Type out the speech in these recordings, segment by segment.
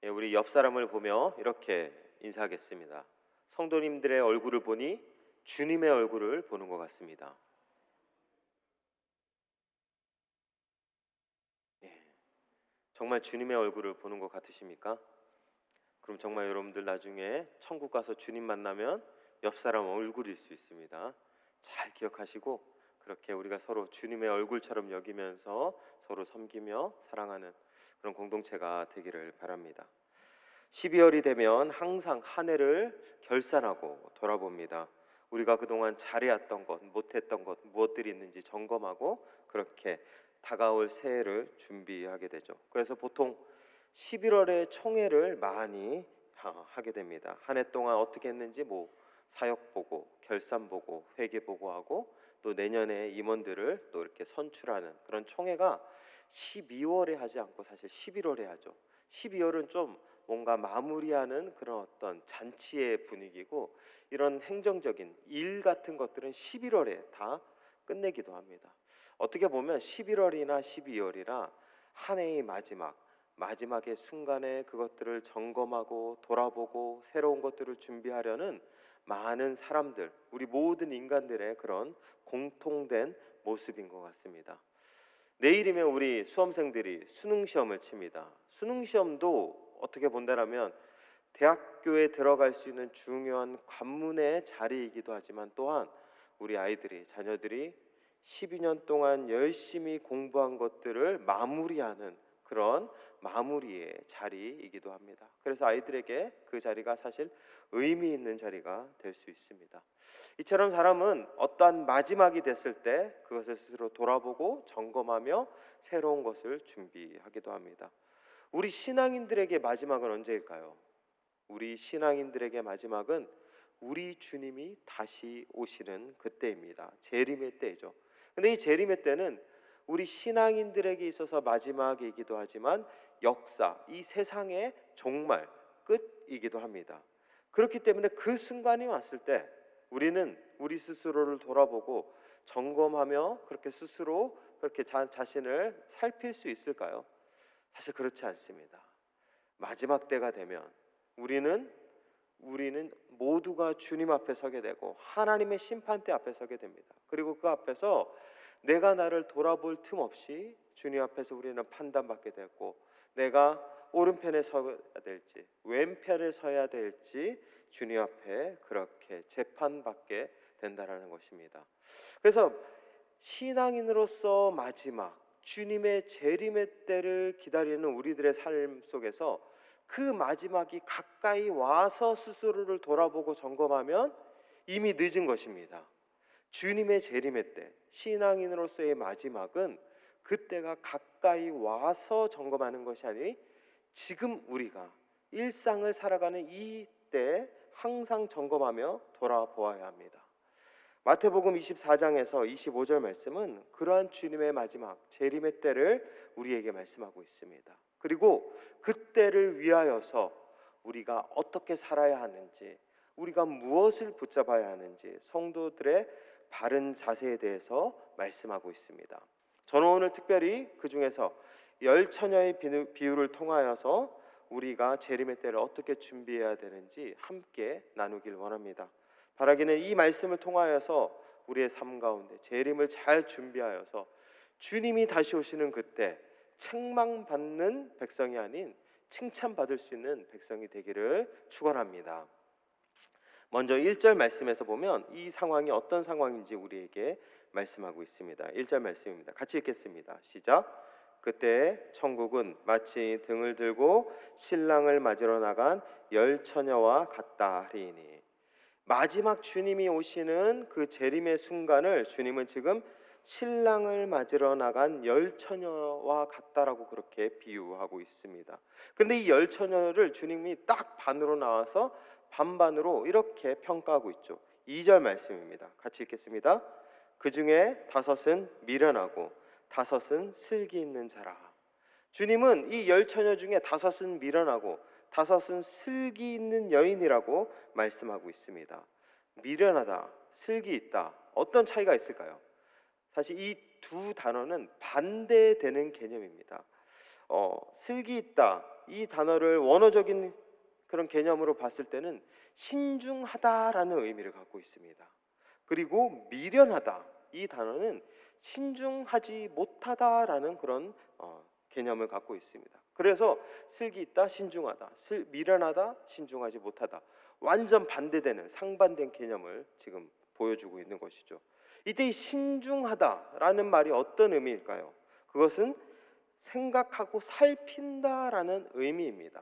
예, 우리 옆 사람을 보며 이렇게 인사하겠습니다. 성도님들의 얼굴을 보니 주님의 얼굴을 보는 것 같습니다. 예, 정말 주님의 얼굴을 보는 것 같으십니까? 그럼 정말 여러분들 나중에 천국 가서 주님 만나면 옆 사람 얼굴일 수 있습니다. 잘 기억하시고 그렇게 우리가 서로 주님의 얼굴처럼 여기면서 서로 섬기며 사랑하는 그런 공동체가 되기를 바랍니다. 12월이 되면 항상 한 해를 결산하고 돌아봅니다. 우리가 그동안 잘해왔던 것, 못했던 것, 무엇들이 있는지 점검하고 그렇게 다가올 새해를 준비하게 되죠. 그래서 보통 11월에 총회를 많이 하게 됩니다. 한 해 동안 어떻게 했는지 사역 보고, 결산 보고, 회계 보고하고 또 내년에 임원들을 또 이렇게 선출하는 그런 총회가 12월에 하지 않고 사실 11월에 하죠. 12월은 좀 뭔가 마무리하는 그런 어떤 잔치의 분위기고 이런 행정적인 일 같은 것들은 11월에 다 끝내기도 합니다. 어떻게 보면 11월이나 12월이라 한 해의 마지막의 순간에 그것들을 점검하고 돌아보고 새로운 것들을 준비하려는 많은 사람들, 우리 모든 인간들의 그런 공통된 모습인 것 같습니다. 내일이면 우리 수험생들이 수능 시험을 칩니다. 수능 시험도 어떻게 본다라면 대학교에 들어갈 수 있는 중요한 관문의 자리이기도 하지만 또한 우리 아이들이 자녀들이 12년 동안 열심히 공부한 것들을 마무리하는 그런 마무리의 자리이기도 합니다. 그래서 아이들에게 그 자리가 사실 의미 있는 자리가 될 수 있습니다. 이처럼 사람은 어떠한 마지막이 됐을 때 그것을 스스로 돌아보고 점검하며 새로운 것을 준비하기도 합니다. 우리 신앙인들에게 마지막은 언제일까요? 우리 신앙인들에게 마지막은 우리 주님이 다시 오시는 그때입니다. 재림의 때죠. 근데 이 재림의 때는 우리 신앙인들에게 있어서 마지막이기도 하지만 역사, 이 세상의 종말, 끝이기도 합니다. 그렇기 때문에 그 순간이 왔을 때 우리는 우리 스스로를 돌아보고 점검하며 그렇게 스스로 그렇게 자신을 살필 수 있을까요? 사실 그렇지 않습니다. 마지막 때가 되면 우리는 모두가 주님 앞에 서게 되고 하나님의 심판대 앞에 서게 됩니다. 그리고 그 앞에서 내가 나를 돌아볼 틈 없이 주님 앞에서 우리는 판단받게 되고 내가 오른편에 서야 될지 왼편에 서야 될지 주님 앞에 그렇게 재판받게 된다라는 것입니다. 그래서 신앙인으로서 마지막 주님의 재림의 때를 기다리는 우리들의 삶 속에서 그 마지막이 가까이 와서 스스로를 돌아보고 점검하면 이미 늦은 것입니다. 주님의 재림의 때, 신앙인으로서의 마지막은 그때가 가까이 와서 점검하는 것이 아니 지금 우리가 일상을 살아가는 이때 항상 점검하며 돌아보아야 합니다. 마태복음 24장에서 25절 말씀은 그러한 주님의 마지막 재림의 때를 우리에게 말씀하고 있습니다. 그리고 그때를 위하여서 우리가 어떻게 살아야 하는지, 우리가 무엇을 붙잡아야 하는지 성도들의 바른 자세에 대해서 말씀하고 있습니다. 저는 오늘 특별히 그 중에서 열 처녀의 비유를 통하여서 우리가 재림의 때를 어떻게 준비해야 되는지 함께 나누길 원합니다. 바라기는 이 말씀을 통하여서 우리의 삶 가운데 재림을 잘 준비하여서 주님이 다시 오시는 그때 책망받는 백성이 아닌 칭찬받을 수 있는 백성이 되기를 축원합니다. 먼저 1절 말씀에서 보면 이 상황이 어떤 상황인지 우리에게 말씀하고 있습니다. 1절 말씀입니다. 같이 읽겠습니다. 시작. 그때 천국은 마치 등을 들고 신랑을 맞으러 나간 열 처녀와 같다 하리니. 마지막 주님이 오시는 그 재림의 순간을 주님은 지금 신랑을 맞으러 나간 열 처녀와 같다라고 그렇게 비유하고 있습니다. 그런데 이 열 처녀를 주님이 딱 반으로 나와서 반반으로 이렇게 평가하고 있죠. 2절 말씀입니다. 같이 읽겠습니다. 그 중에 5은 미련하고 5은 슬기 있는 자라. 주님은 이 열 처녀 중에 5은 미련하고 5은 슬기 있는 여인이라고 말씀하고 있습니다. 미련하다, 슬기 있다. 어떤 차이가 있을까요? 사실 이 두 단어는 반대되는 개념입니다. 슬기 있다 이 단어를 원어적인 그런 개념으로 봤을 때는 신중하다라는 의미를 갖고 있습니다. 그리고 미련하다 이 단어는 신중하지 못하다라는 그런 개념을 갖고 있습니다. 그래서 슬기 있다, 신중하다, 미련하다, 신중하지 못하다 완전 반대되는 상반된 개념을 지금 보여주고 있는 것이죠. 이때 이 신중하다라는 말이 어떤 의미일까요? 그것은 생각하고 살핀다라는 의미입니다.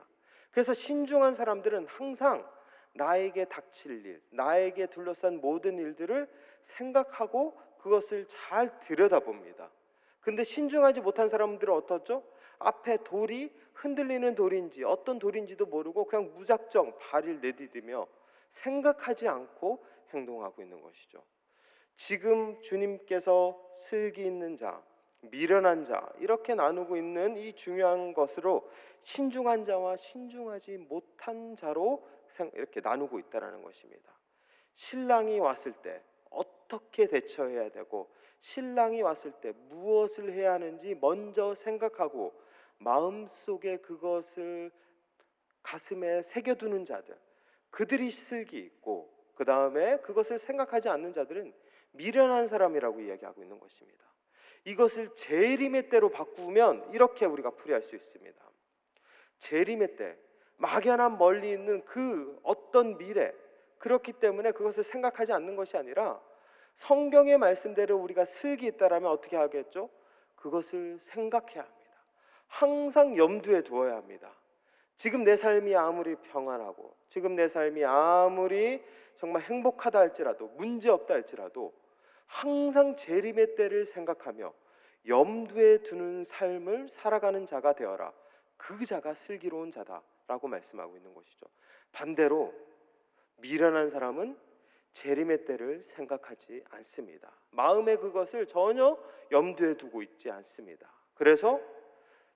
그래서 신중한 사람들은 항상 나에게 닥칠 일, 나에게 둘러싼 모든 일들을 생각하고 그것을 잘 들여다봅니다. 근데 신중하지 못한 사람들은 어떻죠? 앞에 돌이 흔들리는 돌인지 어떤 돌인지도 모르고 그냥 무작정 발을 내디디며 생각하지 않고 행동하고 있는 것이죠. 지금 주님께서 슬기 있는 자, 미련한 자 이렇게 나누고 있는 이 중요한 것으로 신중한 자와 신중하지 못한 자로 이렇게 나누고 있다는 것입니다. 신랑이 왔을 때 어떻게 대처해야 되고 신랑이 왔을 때 무엇을 해야 하는지 먼저 생각하고 마음속에 그것을 가슴에 새겨두는 자들, 그들이 슬기 있고 그 다음에 그것을 생각하지 않는 자들은 미련한 사람이라고 이야기하고 있는 것입니다. 이것을 재림의 때로 바꾸면 이렇게 우리가 풀이할 수 있습니다. 재림의 때 막연한 멀리 있는 그 어떤 미래, 그렇기 때문에 그것을 생각하지 않는 것이 아니라 성경의 말씀대로 우리가 슬기 있다라면 어떻게 하겠죠? 그것을 생각해야 합니다. 항상 염두에 두어야 합니다. 지금 내 삶이 아무리 평안하고 지금 내 삶이 아무리 정말 행복하다 할지라도 문제없다 할지라도 항상 재림의 때를 생각하며 염두에 두는 삶을 살아가는 자가 되어라. 그 자가 슬기로운 자다라고 말씀하고 있는 것이죠. 반대로 미련한 사람은 재림의 때를 생각하지 않습니다. 마음에 그것을 전혀 염두에 두고 있지 않습니다. 그래서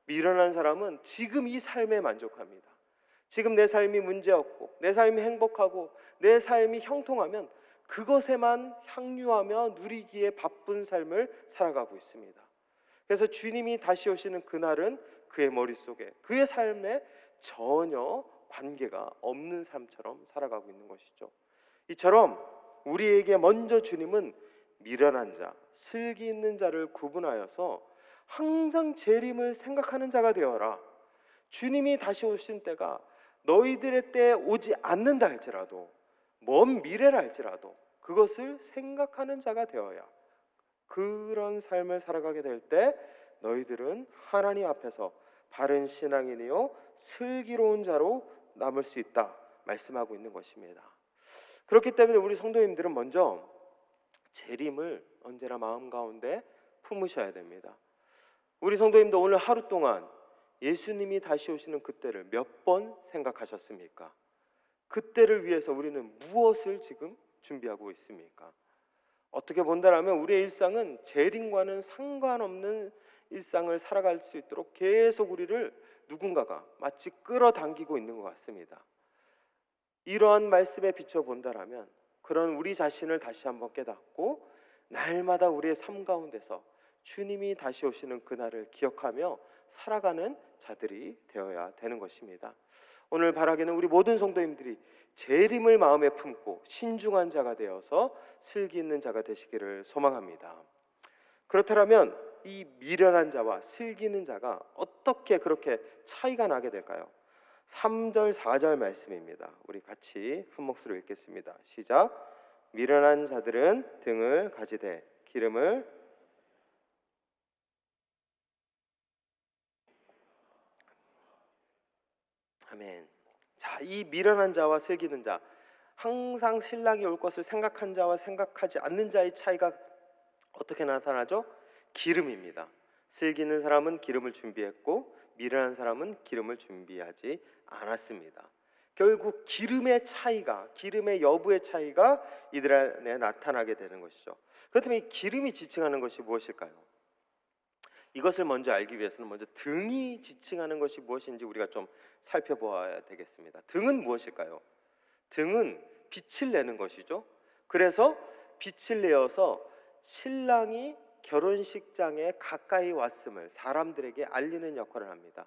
미련한 사람은 지금 이 삶에 만족합니다. 지금 내 삶이 문제없고 내 삶이 행복하고 내 삶이 형통하면 그것에만 향유하며 누리기에 바쁜 삶을 살아가고 있습니다. 그래서 주님이 다시 오시는 그날은 그의 머릿속에 그의 삶에 전혀 관계가 없는 삶처럼 살아가고 있는 것이죠. 이처럼 우리에게 먼저 주님은 미련한 자, 슬기 있는 자를 구분하여서 항상 재림을 생각하는 자가 되어라. 주님이 다시 오신 때가 너희들의 때에 오지 않는다 할지라도 먼 미래라 할지라도 그것을 생각하는 자가 되어야 그런 삶을 살아가게 될 때 너희들은 하나님 앞에서 바른 신앙인이요 슬기로운 자로 남을 수 있다 말씀하고 있는 것입니다. 그렇기 때문에 우리 성도님들은 먼저 재림을 언제나 마음 가운데 품으셔야 됩니다. 우리 성도님도 오늘 하루 동안 예수님이 다시 오시는 그때를 몇 번 생각하셨습니까? 그때를 위해서 우리는 무엇을 지금 준비하고 있습니까? 어떻게 본다면 우리의 일상은 재림과는 상관없는 일상을 살아갈 수 있도록 계속 우리를 누군가가 마치 끌어당기고 있는 것 같습니다. 이러한 말씀에 비춰본다면 그런 우리 자신을 다시 한번 깨닫고 날마다 우리의 삶 가운데서 주님이 다시 오시는 그날을 기억하며 살아가는 자들이 되어야 되는 것입니다. 오늘 바라기는 우리 모든 성도님들이 재림을 마음에 품고 신중한 자가 되어서 슬기 있는 자가 되시기를 소망합니다. 그렇다면 이 미련한 자와 슬기 있는 자가 어떻게 그렇게 차이가 나게 될까요? 3절 4절 말씀입니다. 우리 같이 한 목소리로 읽겠습니다. 시작. 미련한 자들은 등을 가지되 기름을 아멘. 자, 이 미련한 자와 슬기 있는 자, 항상 신랑이 올 것을 생각한 자와 생각하지 않는 자의 차이가 어떻게 나타나죠? 기름입니다. 슬기 있는 사람은 기름을 준비했고 미련한 사람은 기름을 준비하지 않았습니다. 결국 기름의 차이가, 기름의 여부의 차이가 이들 안에 나타나게 되는 것이죠. 그렇다면 이 기름이 지칭하는 것이 무엇일까요? 이것을 먼저 알기 위해서는 먼저 등이 지칭하는 것이 무엇인지 우리가 좀 살펴보아야 되겠습니다. 등은 무엇일까요? 등은 빛을 내는 것이죠. 그래서 빛을 내어서 신랑이 결혼식장에 가까이 왔음을 사람들에게 알리는 역할을 합니다.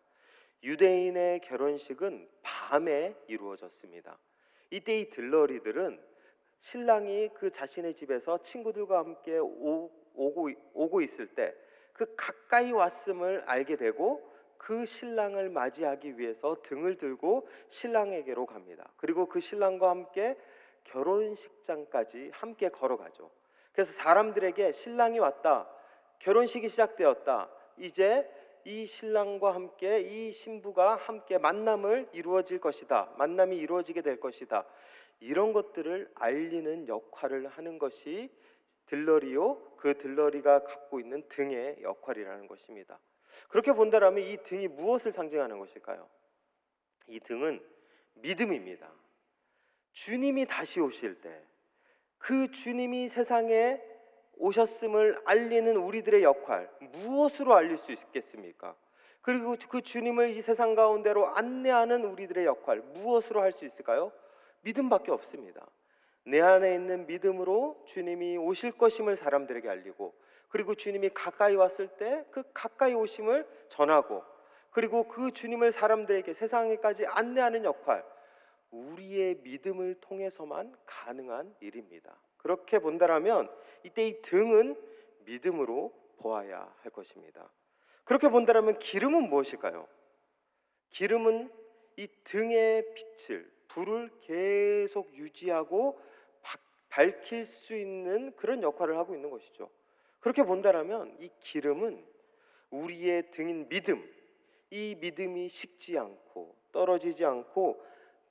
유대인의 결혼식은 밤에 이루어졌습니다. 이때 이 들러리들은 신랑이 그 자신의 집에서 친구들과 함께 오고 있을 때 그 가까이 왔음을 알게 되고 그 신랑을 맞이하기 위해서 등을 들고 신랑에게로 갑니다. 그리고 그 신랑과 함께 결혼식장까지 함께 걸어가죠. 그래서 사람들에게 신랑이 왔다, 결혼식이 시작되었다, 이제 이 신랑과 함께 이 신부가 함께 만남을 이루어질 것이다, 만남이 이루어지게 될 것이다, 이런 것들을 알리는 역할을 하는 것이 들러리요, 그 들러리가 갖고 있는 등의 역할이라는 것입니다. 그렇게 본다면 이 등이 무엇을 상징하는 것일까요? 이 등은 믿음입니다. 주님이 다시 오실 때 그 주님이 세상에 오셨음을 알리는 우리들의 역할, 무엇으로 알릴 수 있겠습니까? 그리고 그 주님을 이 세상 가운데로 안내하는 우리들의 역할, 무엇으로 할 수 있을까요? 믿음밖에 없습니다. 내 안에 있는 믿음으로 주님이 오실 것임을 사람들에게 알리고, 그리고 주님이 가까이 왔을 때 그 가까이 오심을 전하고, 그리고 그 주님을 사람들에게 세상에까지 안내하는 역할, 우리의 믿음을 통해서만 가능한 일입니다. 그렇게 본다면 이때 이 등은 믿음으로 보아야 할 것입니다. 그렇게 본다면 기름은 무엇일까요? 기름은 이 등의 빛을, 불을 계속 유지하고 밝힐 수 있는 그런 역할을 하고 있는 것이죠. 그렇게 본다면 이 기름은 우리의 등인 믿음, 이 믿음이 식지 않고 떨어지지 않고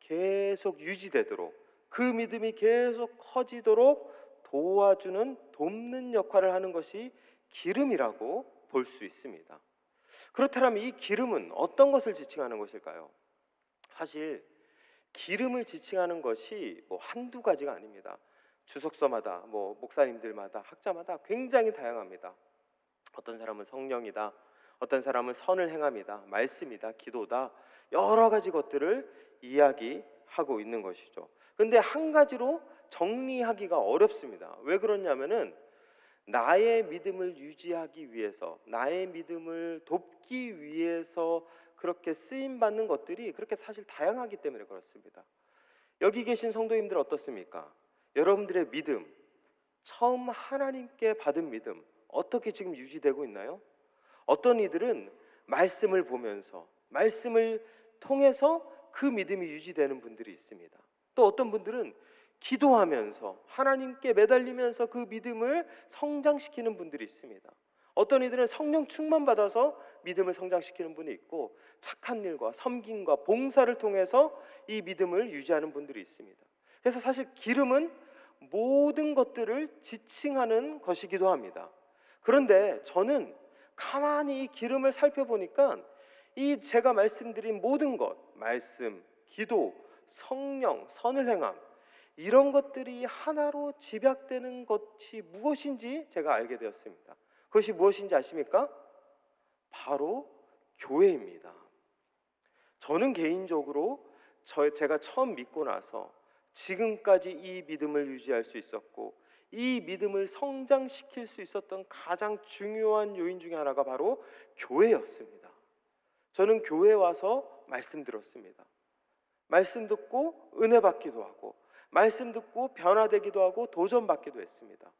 계속 유지되도록, 그 믿음이 계속 커지도록 도와주는, 돕는 역할을 하는 것이 기름이라고 볼 수 있습니다. 그렇다면 이 기름은 어떤 것을 지칭하는 것일까요? 사실 기름을 지칭하는 것이 한두 가지가 아닙니다. 주석서마다, 목사님들마다, 학자마다 굉장히 다양합니다. 어떤 사람은 성령이다, 어떤 사람은 선을 행함이다, 말씀이다, 기도다, 여러 가지 것들을 이야기하고 있는 것이죠. 근데 한 가지로 정리하기가 어렵습니다. 왜 그러냐면은 나의 믿음을 유지하기 위해서, 나의 믿음을 돕기 위해서 그렇게 쓰임 받는 것들이 그렇게 사실 다양하기 때문에 그렇습니다. 여기 계신 성도님들 어떻습니까? 여러분들의 믿음, 처음 하나님께 받은 믿음 어떻게 지금 유지되고 있나요? 어떤 이들은 말씀을 보면서, 말씀을 통해서 그 믿음이 유지되는 분들이 있습니다. 또 어떤 분들은 기도하면서, 하나님께 매달리면서 그 믿음을 성장시키는 분들이 있습니다. 어떤 이들은 성령 충만 받아서 믿음을 성장시키는 분이 있고, 착한 일과 섬김과 봉사를 통해서 이 믿음을 유지하는 분들이 있습니다. 그래서 사실 기름은 모든 것들을 지칭하는 것이기도 합니다. 그런데 저는 가만히 이 기름을 살펴보니까 이 제가 말씀드린 모든 것, 말씀, 기도, 성령, 선을 행함, 이런 것들이 하나로 집약되는 것이 무엇인지 제가 알게 되었습니다. 그것이 무엇인지 아십니까? 바로 교회입니다. 저는 개인적으로 제가 처음 믿고 나서 지금까지 이 믿음을 유지할 수 있었고, 이 믿음을 성장시킬 수 있었던 가장 중요한 요인 중에 하나가 바로 교회였습니다. 저는 교회에 와서 말씀 들었습니다. 말씀 듣고 은혜 받기도 하고, 말씀 듣고 변화되기도 하고 도전받기도 했습니다.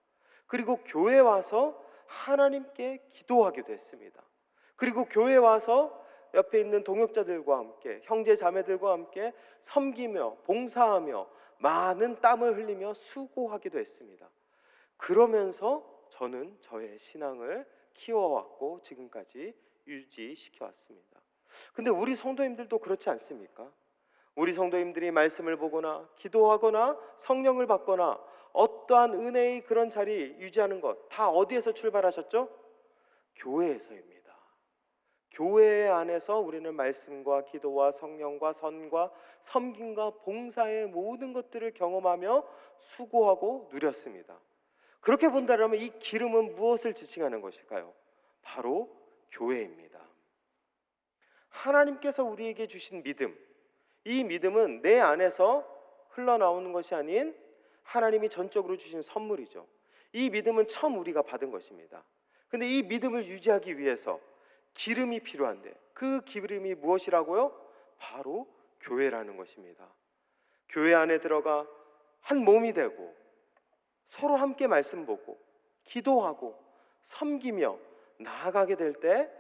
그리고 교회에 와서 하나님께 기도하기도 했습니다. 그리고 교회에 와서 옆에 있는 동역자들과 함께, 형제 자매들과 함께 섬기며 봉사하며 많은 땀을 흘리며 수고하기도 했습니다. 그러면서 저는 저의 신앙을 키워왔고 지금까지 유지시켜왔습니다. 근데 우리 성도님들도 그렇지 않습니까? 우리 성도님들이 말씀을 보거나 기도하거나 성령을 받거나 어떠한 은혜의 그런 자리 유지하는 것 다 어디에서 출발하셨죠? 교회에서입니다. 교회 안에서 우리는 말씀과 기도와 성령과 선과 섬김과 봉사의 모든 것들을 경험하며 수고하고 누렸습니다. 그렇게 본다면 이 기름은 무엇을 지칭하는 것일까요? 바로 교회입니다. 하나님께서 우리에게 주신 믿음, 이 믿음은 내 안에서 흘러나오는 것이 아닌 하나님이 전적으로 주신 선물이죠. 이 믿음은 처음 우리가 받은 것입니다. 근데 이 믿음을 유지하기 위해서 기름이 필요한데 그 기름이 무엇이라고요? 바로 교회라는 것입니다. 교회 안에 들어가 한 몸이 되고 서로 함께 말씀 보고 기도하고 섬기며 나아가게 될 때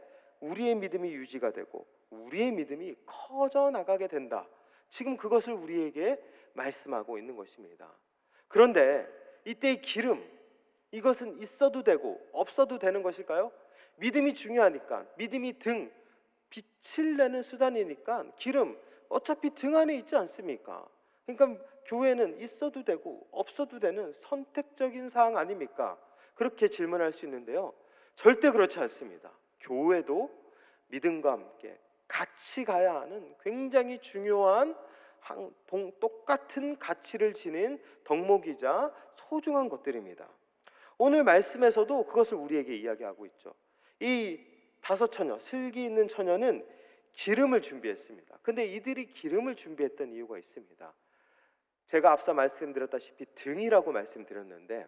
우리의 믿음이 유지가 되고 우리의 믿음이 커져 나가게 된다. 지금 그것을 우리에게 말씀하고 있는 것입니다. 그런데 이때의 기름, 이것은 있어도 되고 없어도 되는 것일까요? 믿음이 중요하니까, 믿음이 등, 빛을 내는 수단이니까 기름 어차피 등 안에 있지 않습니까? 그러니까 교회는 있어도 되고 없어도 되는 선택적인 사항 아닙니까? 그렇게 질문할 수 있는데요, 절대 그렇지 않습니다. 교회도 믿음과 함께 같이 가야 하는 굉장히 중요한 똑같은 가치를 지닌 덕목이자 소중한 것들입니다. 오늘 말씀에서도 그것을 우리에게 이야기하고 있죠. 이 다섯 처녀, 슬기 있는 처녀는 기름을 준비했습니다. 근데 이들이 기름을 준비했던 이유가 있습니다. 제가 앞서 말씀드렸다시피 등이라고 말씀드렸는데,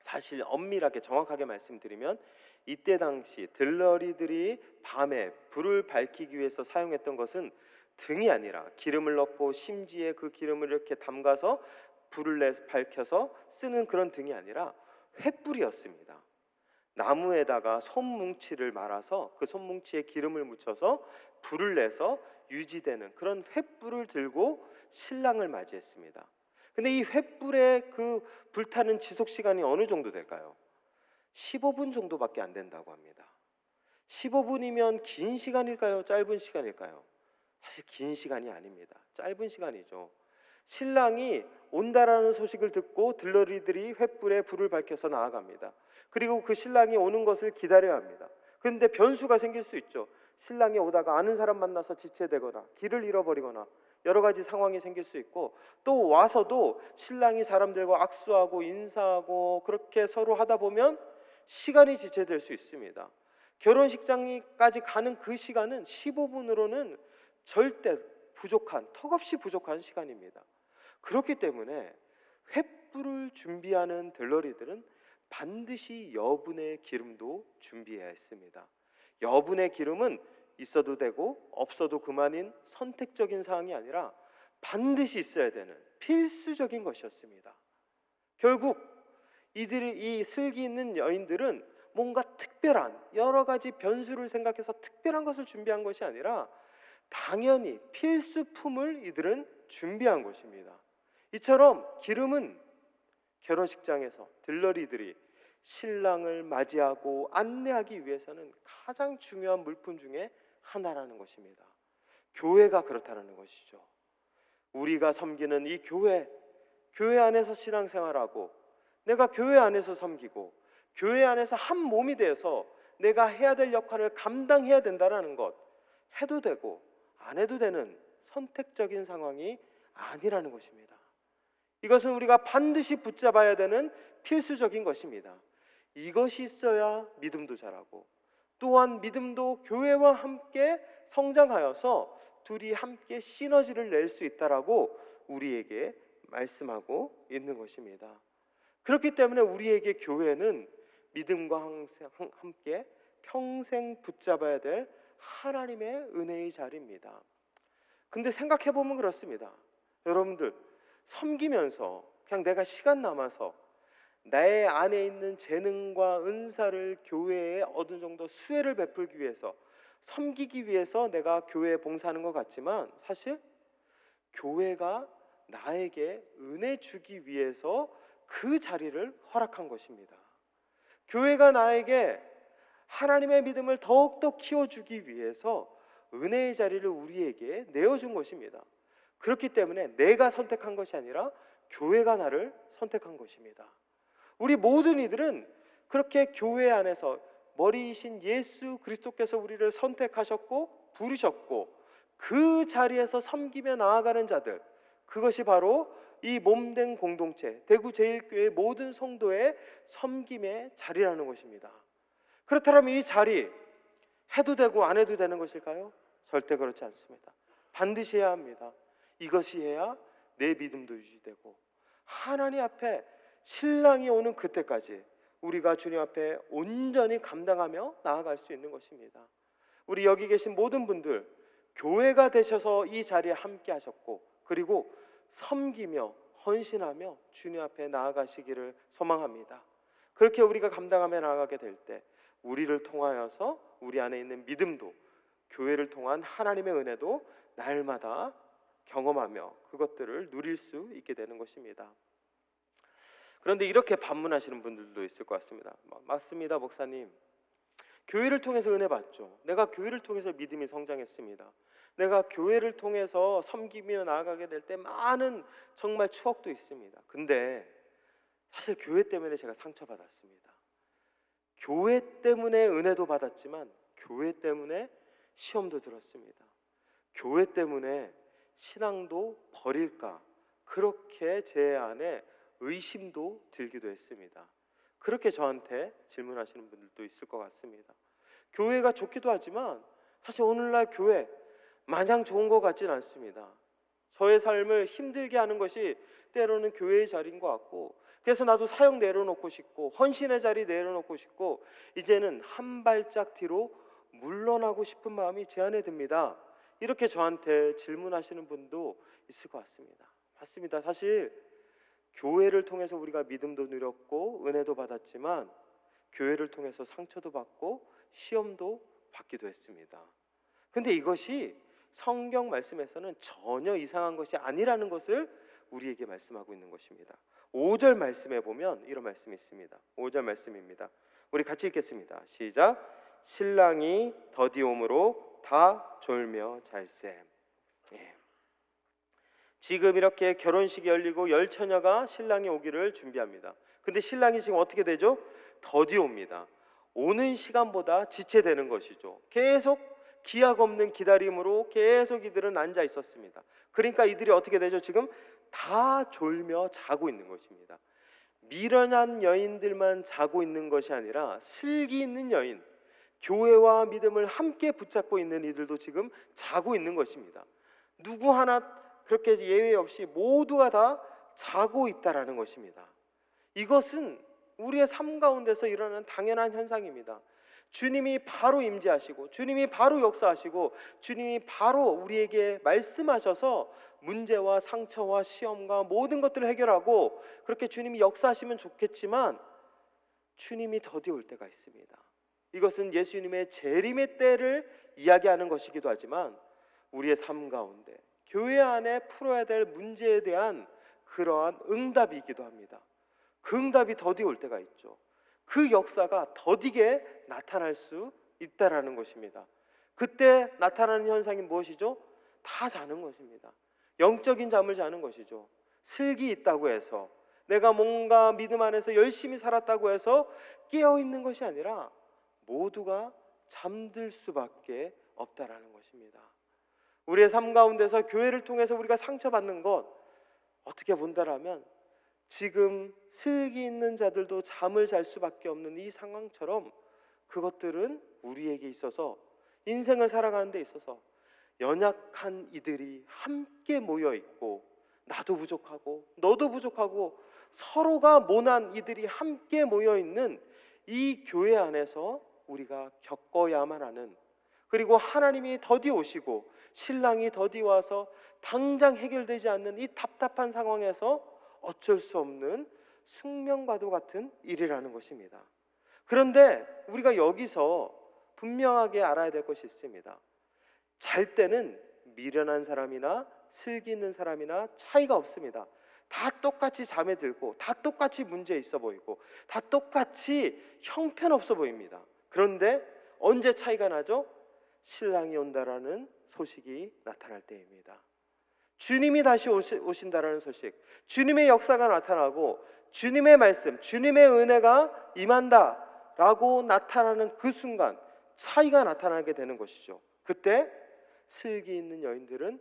사실 엄밀하게 정확하게 말씀드리면 이때 당시 들러리들이 밤에 불을 밝히기 위해서 사용했던 것은 등이 아니라, 기름을 넣고 심지에 그 기름을 이렇게 담가서 불을 내 밝혀서 쓰는 그런 등이 아니라 횃불이었습니다. 나무에다가 솜뭉치를 말아서 그 솜뭉치에 기름을 묻혀서 불을 내서 유지되는 그런 횃불을 들고 신랑을 맞이했습니다. 근데 이 횃불의 그 불타는 지속 시간이 어느 정도 될까요? 15분 정도밖에 안 된다고 합니다. 15분이면 긴 시간일까요? 짧은 시간일까요? 사실 긴 시간이 아닙니다. 짧은 시간이죠. 신랑이 온다라는 소식을 듣고 들러리들이 횃불에 불을 밝혀서 나아갑니다. 그리고 그 신랑이 오는 것을 기다려야 합니다. 그런데 변수가 생길 수 있죠. 신랑이 오다가 아는 사람 만나서 지체되거나 길을 잃어버리거나 여러 가지 상황이 생길 수 있고, 또 와서도 신랑이 사람들과 악수하고 인사하고 그렇게 서로 하다 보면 시간이 지체될 수 있습니다. 결혼식장까지 가는 그 시간은 15분으로는 절대 부족한, 턱없이 부족한 시간입니다. 그렇기 때문에 횃불을 준비하는 들러리들은 반드시 여분의 기름도 준비해야 했습니다. 여분의 기름은 있어도 되고 없어도 그만인 선택적인 사항이 아니라 반드시 있어야 되는 필수적인 것이었습니다. 결국 이 슬기 있는 여인들은 뭔가 특별한 여러 가지 변수를 생각해서 특별한 것을 준비한 것이 아니라 당연히 필수품을 이들은 준비한 것입니다. 이처럼 기름은 결혼식장에서 들러리들이 신랑을 맞이하고 안내하기 위해서는 가장 중요한 물품 중에 하나라는 것입니다. 교회가 그렇다는 것이죠. 우리가 섬기는 이 교회 안에서 신앙생활하고 내가 교회 안에서 섬기고 교회 안에서 한 몸이 되어서 내가 해야 될 역할을 감당해야 된다는 것, 해도 되고 안 해도 되는 선택적인 상황이 아니라는 것입니다. 이것은 우리가 반드시 붙잡아야 되는 필수적인 것입니다. 이것이 있어야 믿음도 자라고, 또한 믿음도 교회와 함께 성장하여서 둘이 함께 시너지를 낼 수 있다라고 우리에게 말씀하고 있는 것입니다. 그렇기 때문에 우리에게 교회는 믿음과 함께 평생 붙잡아야 될 하나님의 은혜의 자리입니다. 근데 생각해 보면 그렇습니다. 여러분들, 섬기면서 그냥 내가 시간 남아서 내 안에 있는 재능과 은사를 교회에 어느 정도 수혜를 베풀기 위해서, 섬기기 위해서 내가 교회에 봉사하는 것 같지만, 사실 교회가 나에게 은혜 주기 위해서 그 자리를 허락한 것입니다. 교회가 나에게 하나님의 믿음을 더욱더 키워주기 위해서 은혜의 자리를 우리에게 내어준 것입니다. 그렇기 때문에 내가 선택한 것이 아니라 교회가 나를 선택한 것입니다. 우리 모든 이들은 그렇게 교회 안에서 머리이신 예수 그리스도께서 우리를 선택하셨고 부르셨고 그 자리에서 섬기며 나아가는 자들, 그것이 바로 이 몸된 공동체 대구 제일교회 모든 성도의 섬김의 자리라는 것입니다. 그렇다면 이 자리 해도 되고 안 해도 되는 것일까요? 절대 그렇지 않습니다. 반드시 해야 합니다. 이것이 해야 내 믿음도 유지되고 하나님 앞에 신랑이 오는 그때까지 우리가 주님 앞에 온전히 감당하며 나아갈 수 있는 것입니다. 우리 여기 계신 모든 분들 교회가 되셔서 이 자리에 함께 하셨고, 그리고 섬기며 헌신하며 주님 앞에 나아가시기를 소망합니다. 그렇게 우리가 감당하며 나아가게 될 때 우리를 통하여서 우리 안에 있는 믿음도, 교회를 통한 하나님의 은혜도 날마다 경험하며 그것들을 누릴 수 있게 되는 것입니다. 그런데 이렇게 반문하시는 분들도 있을 것 같습니다. 맞습니다, 목사님. 교회를 통해서 은혜 받죠. 내가 교회를 통해서 믿음이 성장했습니다. 내가 교회를 통해서 섬기며 나아가게 될 때 많은 정말 추억도 있습니다. 근데 사실 교회 때문에 제가 상처받았습니다. 교회 때문에 은혜도 받았지만 교회 때문에 시험도 들었습니다. 교회 때문에 신앙도 버릴까, 그렇게 제 안에 의심도 들기도 했습니다. 그렇게 저한테 질문하시는 분들도 있을 것 같습니다. 교회가 좋기도 하지만 사실 오늘날 교회 마냥 좋은 것 같지는 않습니다. 저의 삶을 힘들게 하는 것이 때로는 교회의 자리인 것 같고, 그래서 나도 사역 내려놓고 싶고 헌신의 자리 내려놓고 싶고 이제는 한 발짝 뒤로 물러나고 싶은 마음이 제 안에 듭니다. 이렇게 저한테 질문하시는 분도 있을 것 같습니다. 맞습니다. 사실 교회를 통해서 우리가 믿음도 누렸고 은혜도 받았지만 교회를 통해서 상처도 받고 시험도 받기도 했습니다. 근데 이것이 성경 말씀에서는 전혀 이상한 것이 아니라는 것을 우리에게 말씀하고 있는 것입니다. 5절 말씀에 보면 이런 말씀이 있습니다. 5절 말씀입니다. 우리 같이 읽겠습니다. 시작. 신랑이 더디옴으로 다 졸며 잘세. 예. 지금 이렇게 결혼식이 열리고 열 처녀가 신랑이 오기를 준비합니다. 근데 신랑이 지금 어떻게 되죠? 더디옵니다. 오는 시간보다 지체되는 것이죠. 계속 기약 없는 기다림으로 계속 이들은 앉아 있었습니다. 그러니까 이들이 어떻게 되죠? 지금 다 졸며 자고 있는 것입니다. 미련한 여인들만 자고 있는 것이 아니라 슬기 있는 여인, 교회와 믿음을 함께 붙잡고 있는 이들도 지금 자고 있는 것입니다. 누구 하나 그렇게 예외 없이 모두가 다 자고 있다라는 것입니다. 이것은 우리의 삶 가운데서 일어나는 당연한 현상입니다. 주님이 바로 임재하시고 주님이 바로 역사하시고 주님이 바로 우리에게 말씀하셔서 문제와 상처와 시험과 모든 것들을 해결하고 그렇게 주님이 역사하시면 좋겠지만 주님이 더디 올 때가 있습니다. 이것은 예수님의 재림의 때를 이야기하는 것이기도 하지만 우리의 삶 가운데 교회 안에 풀어야 될 문제에 대한 그러한 응답이기도 합니다. 그 응답이 더디 올 때가 있죠. 그 역사가 더디게 나타날 수 있다라는 것입니다. 그때 나타나는 현상이 무엇이죠? 다 자는 것입니다. 영적인 잠을 자는 것이죠. 슬기 있다고 해서 내가 뭔가 믿음 안에서 열심히 살았다고 해서 깨어있는 것이 아니라 모두가 잠들 수밖에 없다라는 것입니다. 우리의 삶 가운데서 교회를 통해서 우리가 상처받는 것, 어떻게 본다라면 지금 슬기 있는 자들도 잠을 잘 수밖에 없는 이 상황처럼 그것들은 우리에게 있어서 인생을 살아가는 데 있어서 연약한 이들이 함께 모여 있고 나도 부족하고 너도 부족하고 서로가 모난 이들이 함께 모여 있는 이 교회 안에서 우리가 겪어야만 하는, 그리고 하나님이 더디 오시고 신랑이 더디 와서 당장 해결되지 않는 이 답답한 상황에서 어쩔 수 없는 숙명과도 같은 일이라는 것입니다. 그런데 우리가 여기서 분명하게 알아야 될 것이 있습니다. 잘 때는 미련한 사람이나 슬기 있는 사람이나 차이가 없습니다. 다 똑같이 잠에 들고 다 똑같이 문제 있어 보이고 다 똑같이 형편없어 보입니다. 그런데 언제 차이가 나죠? 신랑이 온다라는 소식이 나타날 때입니다. 주님이 다시 오신다라는 소식, 주님의 역사가 나타나고 주님의 말씀, 주님의 은혜가 임한다라고 나타나는 그 순간 차이가 나타나게 되는 것이죠. 그때 슬기 있는 여인들은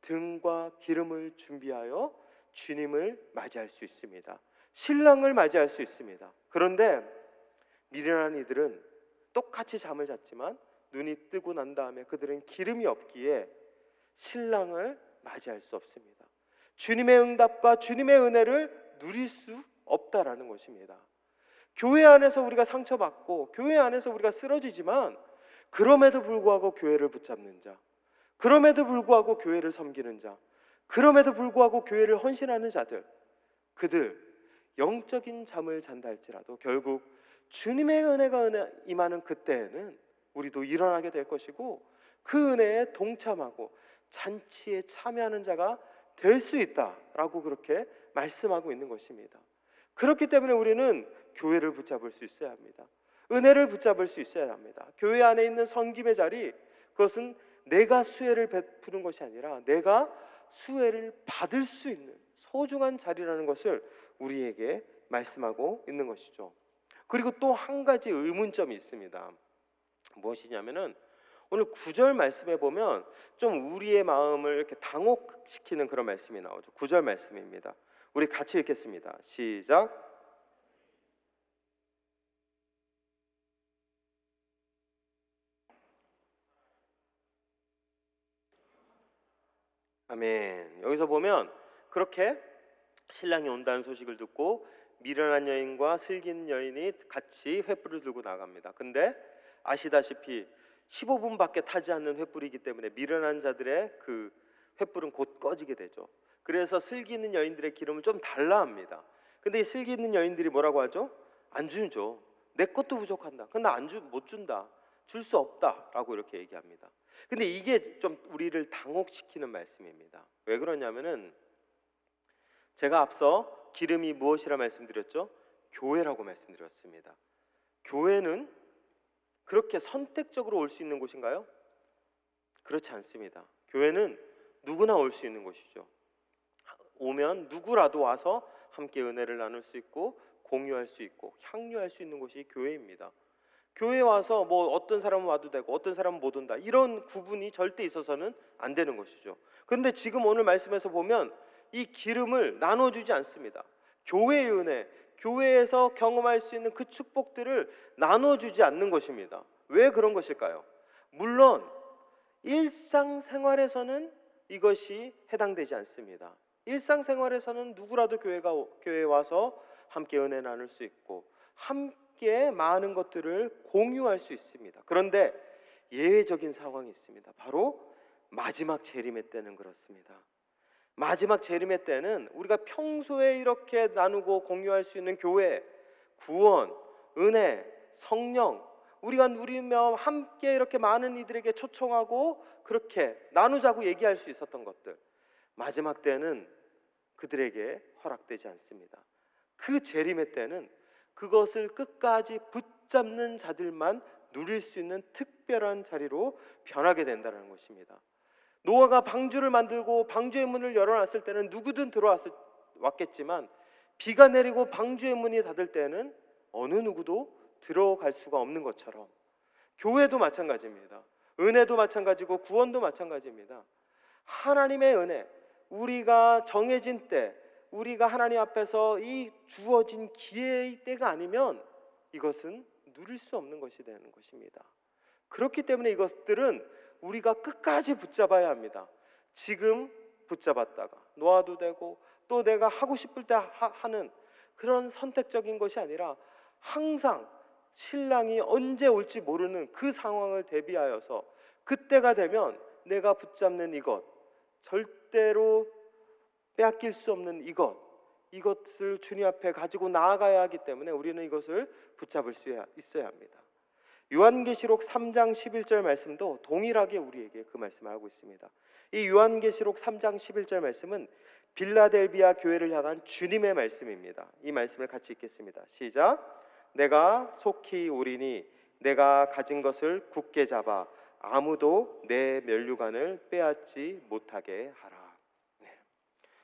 등과 기름을 준비하여 주님을 맞이할 수 있습니다. 신랑을 맞이할 수 있습니다. 그런데 미련한 이들은 똑같이 잠을 잤지만 눈이 뜨고 난 다음에 그들은 기름이 없기에 신랑을 맞이할 수 없습니다. 주님의 응답과 주님의 은혜를 누릴 수 없다라는 것입니다. 교회 안에서 우리가 상처받고 교회 안에서 우리가 쓰러지지만 그럼에도 불구하고 교회를 붙잡는 자, 그럼에도 불구하고 교회를 섬기는 자, 그럼에도 불구하고 교회를 헌신하는 자들, 그들 영적인 잠을 잔다 할지라도 결국 주님의 은혜가 임하는 그때에는 우리도 일어나게 될 것이고 그 은혜에 동참하고 잔치에 참여하는 자가 될 수 있다라고 그렇게 말씀하고 있는 것입니다. 그렇기 때문에 우리는 교회를 붙잡을 수 있어야 합니다. 은혜를 붙잡을 수 있어야 합니다. 교회 안에 있는 섬김의 자리, 그것은 내가 수혜를 베푸는 것이 아니라 내가 수혜를 받을 수 있는 소중한 자리라는 것을 우리에게 말씀하고 있는 것이죠. 그리고 또 한 가지 의문점이 있습니다. 무엇이냐면은 오늘 9절 말씀에 보면 좀 우리의 마음을 이렇게 당혹시키는 그런 말씀이 나오죠. 9절 말씀입니다. 우리 같이 읽겠습니다. 시작. 아멘. 여기서 보면 그렇게 신랑이 온다는 소식을 듣고 미련한 여인과 슬기는 여인이 같이 횃불을 들고 나갑니다. 근데 아시다시피 15분밖에 타지 않는 횃불이기 때문에 미련한 자들의 그 횃불은 곧 꺼지게 되죠. 그래서 슬기는 여인들의 기름을 좀 달라 합니다. 근데 이 슬기는 여인들이 뭐라고 하죠? 안 주죠. 내 것도 부족한다. 근데 못 준다. 줄 수 없다라고 이렇게 얘기합니다. 근데 이게 좀 우리를 당혹시키는 말씀입니다. 왜 그러냐면은 제가 앞서 기름이 무엇이라 말씀드렸죠? 교회라고 말씀드렸습니다. 교회는 그렇게 선택적으로 올 수 있는 곳인가요? 그렇지 않습니다. 교회는 누구나 올 수 있는 곳이죠. 오면 누구라도 와서 함께 은혜를 나눌 수 있고 공유할 수 있고 향유할 수 있는 곳이 교회입니다. 교회에 와서 뭐 어떤 사람은 와도 되고 어떤 사람은 못 온다, 이런 구분이 절대 있어서는 안 되는 것이죠. 그런데 지금 오늘 말씀에서 보면 이 기름을 나눠주지 않습니다. 교회의 은혜, 교회에서 경험할 수 있는 그 축복들을 나눠주지 않는 것입니다. 왜 그런 것일까요? 물론 일상생활에서는 이것이 해당되지 않습니다. 일상생활에서는 누구라도 교회에 와서 함께 은혜 나눌 수 있고 함께 많은 것들을 공유할 수 있습니다. 그런데 예외적인 상황이 있습니다. 바로 마지막 재림의 때는 그렇습니다. 마지막 재림의 때는 우리가 평소에 이렇게 나누고 공유할 수 있는 교회, 구원, 은혜, 성령, 우리가 누리며 함께 이렇게 많은 이들에게 초청하고 그렇게 나누자고 얘기할 수 있었던 것들, 마지막 때는 그들에게 허락되지 않습니다. 그 재림의 때는 그것을 끝까지 붙잡는 자들만 누릴 수 있는 특별한 자리로 변하게 된다는 것입니다. 노아가 방주를 만들고 방주의 문을 열어놨을 때는 누구든 왔겠지만 비가 내리고 방주의 문이 닫을 때는 어느 누구도 들어갈 수가 없는 것처럼 교회도 마찬가지입니다. 은혜도 마찬가지고 구원도 마찬가지입니다. 하나님의 은혜, 우리가 정해진 때, 우리가 하나님 앞에서 이 주어진 기회의 때가 아니면 이것은 누릴 수 없는 것이 되는 것입니다. 그렇기 때문에 이것들은 우리가 끝까지 붙잡아야 합니다. 지금 붙잡았다가 놓아도 되고 또 내가 하고 싶을 때 하는 그런 선택적인 것이 아니라 항상 신랑이 언제 올지 모르는 그 상황을 대비하여서 그때가 되면 내가 붙잡는 이것, 절대로 빼앗길 수 없는 이것을 주님 앞에 가지고 나아가야 하기 때문에 우리는 이것을 붙잡을 수 있어야 합니다. 요한계시록 3장 11절 말씀도 동일하게 우리에게 그 말씀을 하고 있습니다. 이 요한계시록 3장 11절 말씀은 빌라델비아 교회를 향한 주님의 말씀입니다. 이 말씀을 같이 읽겠습니다. 시작. 내가 속히 오리니 내가 가진 것을 굳게 잡아 아무도 내 면류관을 빼앗지 못하게 하라. 네.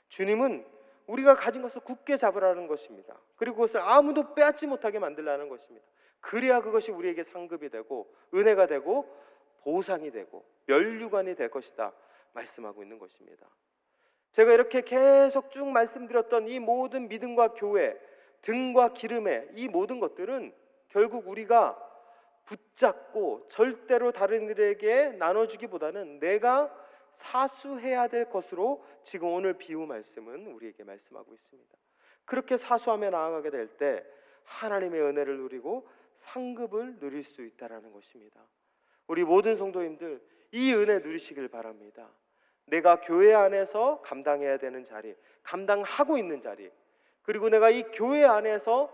주님은 우리가 가진 것을 굳게 잡으라는 것입니다. 그리고 그것을 아무도 빼앗지 못하게 만들라는 것입니다. 그래야 그것이 우리에게 상급이 되고 은혜가 되고 보상이 되고 면류관이 될 것이다 말씀하고 있는 것입니다. 제가 이렇게 계속 쭉 말씀드렸던 이 모든 믿음과 교회, 등과 기름의 이 모든 것들은 결국 우리가 붙잡고 절대로 다른 이들에게 나눠주기보다는 내가 사수해야 될 것으로 지금 오늘 비유 말씀은 우리에게 말씀하고 있습니다. 그렇게 사수하며 나아가게 될 때 하나님의 은혜를 누리고 상급을 누릴 수 있다라는 것입니다. 우리 모든 성도님들 이 은혜 누리시길 바랍니다. 내가 교회 안에서 감당해야 되는 자리, 감당하고 있는 자리, 그리고 내가 이 교회 안에서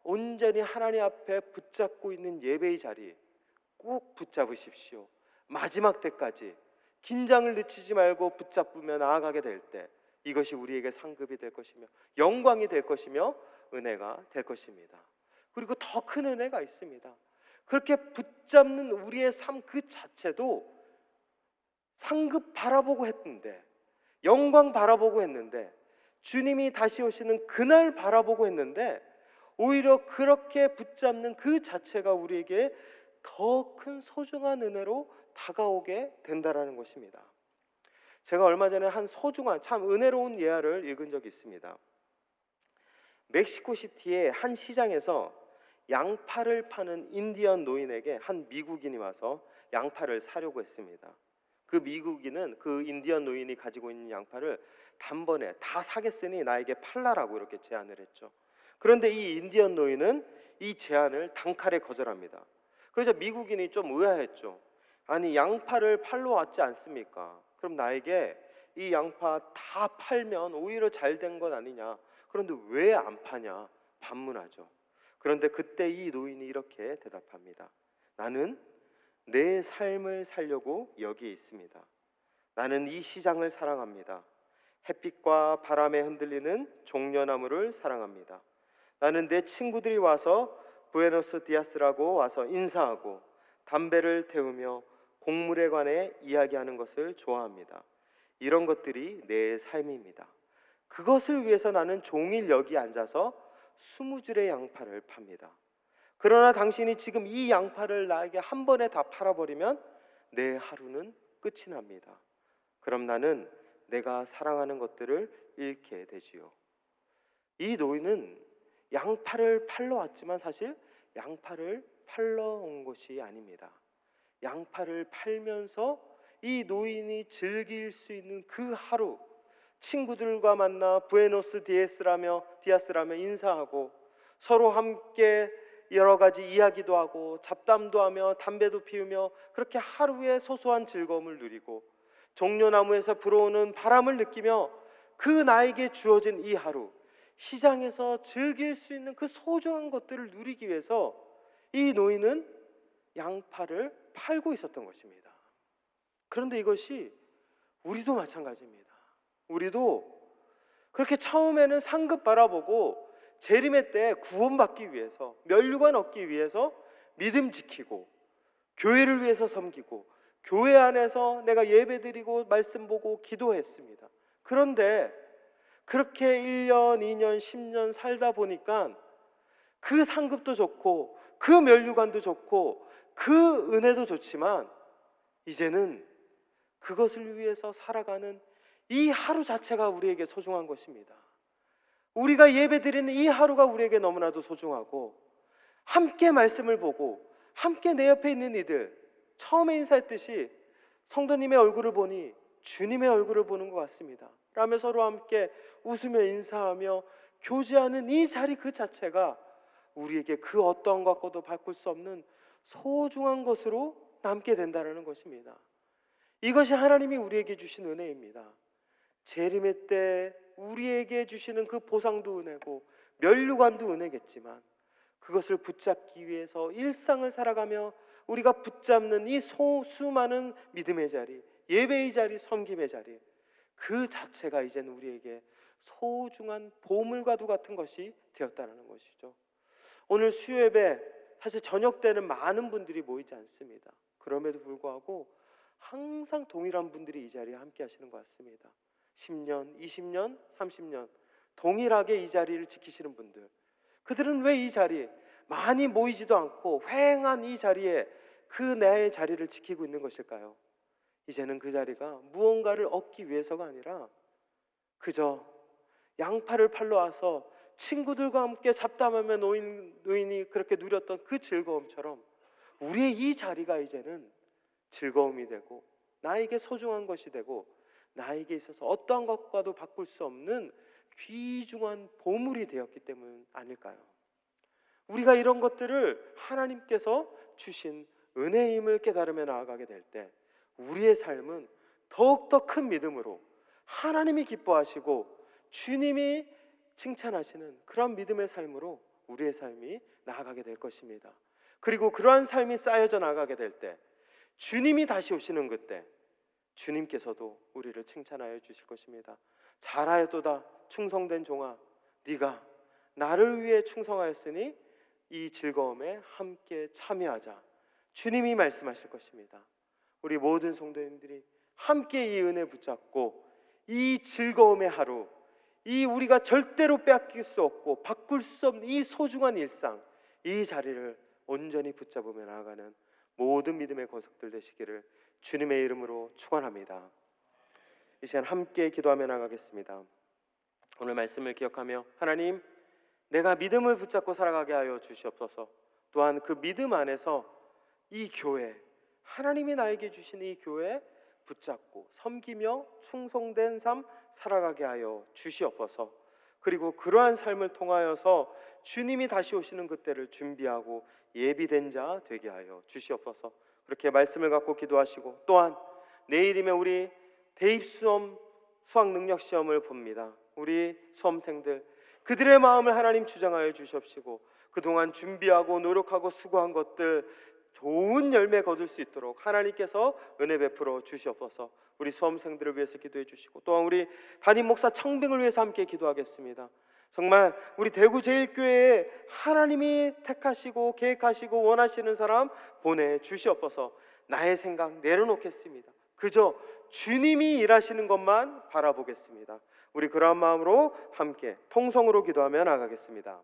온전히 하나님 앞에 붙잡고 있는 예배의 자리 꼭 붙잡으십시오. 마지막 때까지 긴장을 늦추지 말고 붙잡으며 나아가게 될 때 이것이 우리에게 상급이 될 것이며 영광이 될 것이며 은혜가 될 것입니다. 그리고 더 큰 은혜가 있습니다. 그렇게 붙잡는 우리의 삶 그 자체도 상급 바라보고 했는데, 영광 바라보고 했는데, 주님이 다시 오시는 그날 바라보고 했는데, 오히려 그렇게 붙잡는 그 자체가 우리에게 더 큰 소중한 은혜로 다가오게 된다라는 것입니다. 제가 얼마 전에 한 소중한 참 은혜로운 예화를 읽은 적이 있습니다. 멕시코시티의 한 시장에서 양파를 파는 인디언 노인에게 한 미국인이 와서 양파를 사려고 했습니다. 그 미국인은 그 인디언 노인이 가지고 있는 양파를 단번에 다 사겠으니 나에게 팔라라고 이렇게 제안을 했죠. 그런데 이 인디언 노인은 이 제안을 단칼에 거절합니다. 그래서 미국인이 좀 의아했죠. 아니, 양파를 팔러 왔지 않습니까? 그럼 나에게 이 양파 다 팔면 오히려 잘 된 것 아니냐? 그런데 왜 안 파냐? 반문하죠. 그런데 그때 이 노인이 이렇게 대답합니다. 나는 내 삶을 살려고 여기에 있습니다. 나는 이 시장을 사랑합니다. 햇빛과 바람에 흔들리는 종려나무를 사랑합니다. 나는 내 친구들이 와서 부에노스 디아스라고 와서 인사하고 담배를 태우며 곡물에 관해 이야기하는 것을 좋아합니다. 이런 것들이 내 삶입니다. 그것을 위해서 나는 종일 여기 앉아서 20줄의 양파를 팝니다. 그러나 당신이 지금 이 양파를 나에게 한 번에 다 팔아버리면 내 하루는 끝이 납니다. 그럼 나는 내가 사랑하는 것들을 잃게 되지요. 이 노인은 양파를 팔러 왔지만 사실 양파를 팔러 온 것이 아닙니다. 양파를 팔면서 이 노인이 즐길 수 있는 그 하루, 친구들과 만나 부에노스 디아스라며 인사하고 서로 함께 여러 가지 이야기도 하고 잡담도 하며 담배도 피우며 그렇게 하루의 소소한 즐거움을 누리고 종려나무에서 불어오는 바람을 느끼며 그 나에게 주어진 이 하루, 시장에서 즐길 수 있는 그 소중한 것들을 누리기 위해서 이 노인은 양파를 팔고 있었던 것입니다. 그런데 이것이 우리도 마찬가지입니다. 우리도 그렇게 처음에는 상급 바라보고 재림의 때 구원받기 위해서, 면류관 얻기 위해서 믿음 지키고 교회를 위해서 섬기고 교회 안에서 내가 예배드리고 말씀 보고 기도했습니다. 그런데 그렇게 1년, 2년, 10년 살다 보니까 그 상급도 좋고 그 면류관도 좋고 그 은혜도 좋지만 이제는 그것을 위해서 살아가는 이 하루 자체가 우리에게 소중한 것입니다. 우리가 예배드리는 이 하루가 우리에게 너무나도 소중하고 함께 말씀을 보고 함께 내 옆에 있는 이들, 처음에 인사했듯이 성도님의 얼굴을 보니 주님의 얼굴을 보는 것 같습니다 라며 서로 함께 웃으며 인사하며 교제하는 이 자리 그 자체가 우리에게 그 어떠한 것과도 바꿀 수 없는 소중한 것으로 남게 된다는 것입니다. 이것이 하나님이 우리에게 주신 은혜입니다. 재림의 때 우리에게 주시는 그 보상도 은혜고 면류관도 은혜겠지만 그것을 붙잡기 위해서 일상을 살아가며 우리가 붙잡는 이 수많은 믿음의 자리, 예배의 자리, 섬김의 자리, 그 자체가 이제는 우리에게 소중한 보물과도 같은 것이 되었다는 것이죠. 오늘 수요예배 사실 저녁 때는 많은 분들이 모이지 않습니다. 그럼에도 불구하고 항상 동일한 분들이 이 자리에 함께 하시는 것 같습니다. 10년, 20년, 30년 동일하게 이 자리를 지키시는 분들, 그들은 왜 이 자리에 많이 모이지도 않고 휑한 이 자리에 그 내 자리를 지키고 있는 것일까요? 이제는 그 자리가 무언가를 얻기 위해서가 아니라 그저 양파를 팔러 와서 친구들과 함께 잡담하며 노인이 그렇게 누렸던 그 즐거움처럼 우리의 이 자리가 이제는 즐거움이 되고 나에게 소중한 것이 되고 나에게 있어서 어떠한 것과도 바꿀 수 없는 귀중한 보물이 되었기 때문 아닐까요? 우리가 이런 것들을 하나님께서 주신 은혜임을 깨달으며 나아가게 될 때 우리의 삶은 더욱더 큰 믿음으로 하나님이 기뻐하시고 주님이 칭찬하시는 그런 믿음의 삶으로 우리의 삶이 나아가게 될 것입니다. 그리고 그러한 삶이 쌓여져 나가게 될 때 주님이 다시 오시는 그때 주님께서도 우리를 칭찬하여 주실 것입니다. 잘하였도다 충성된 종아, 네가 나를 위해 충성하였으니 이 즐거움에 함께 참여하자. 주님이 말씀하실 것입니다. 우리 모든 성도님들이 함께 이 은혜 붙잡고 이 즐거움의 하루, 이 우리가 절대로 빼앗길 수 없고 바꿀 수 없는 이 소중한 일상, 이 자리를 온전히 붙잡으며 나아가는 모든 믿음의 권속들 되시기를 주님의 이름으로 축원합니다. 이 시간 함께 기도하며 나가겠습니다. 오늘 말씀을 기억하며 하나님, 내가 믿음을 붙잡고 살아가게 하여 주시옵소서. 또한 그 믿음 안에서 이 교회, 하나님이 나에게 주신 이 교회 붙잡고 섬기며 충성된 삶 살아가게 하여 주시옵소서. 그리고 그러한 삶을 통하여서 주님이 다시 오시는 그때를 준비하고 예비된 자 되게 하여 주시옵소서. 그렇게 말씀을 갖고 기도하시고, 또한 내일이면 우리 대입수험 수학능력시험을 봅니다. 우리 수험생들, 그들의 마음을 하나님 주장하여 주시옵시고 그동안 준비하고 노력하고 수고한 것들 좋은 열매 거둘 수 있도록 하나님께서 은혜 베풀어 주시옵소서. 우리 수험생들을 위해서 기도해 주시고, 또한 우리 담임 목사 청빙을 위해서 함께 기도하겠습니다. 정말 우리 대구제일교회에 하나님이 택하시고 계획하시고 원하시는 사람 보내주시옵소서. 나의 생각 내려놓겠습니다. 그저 주님이 일하시는 것만 바라보겠습니다. 우리 그러한 마음으로 함께 통성으로 기도하며 나가겠습니다.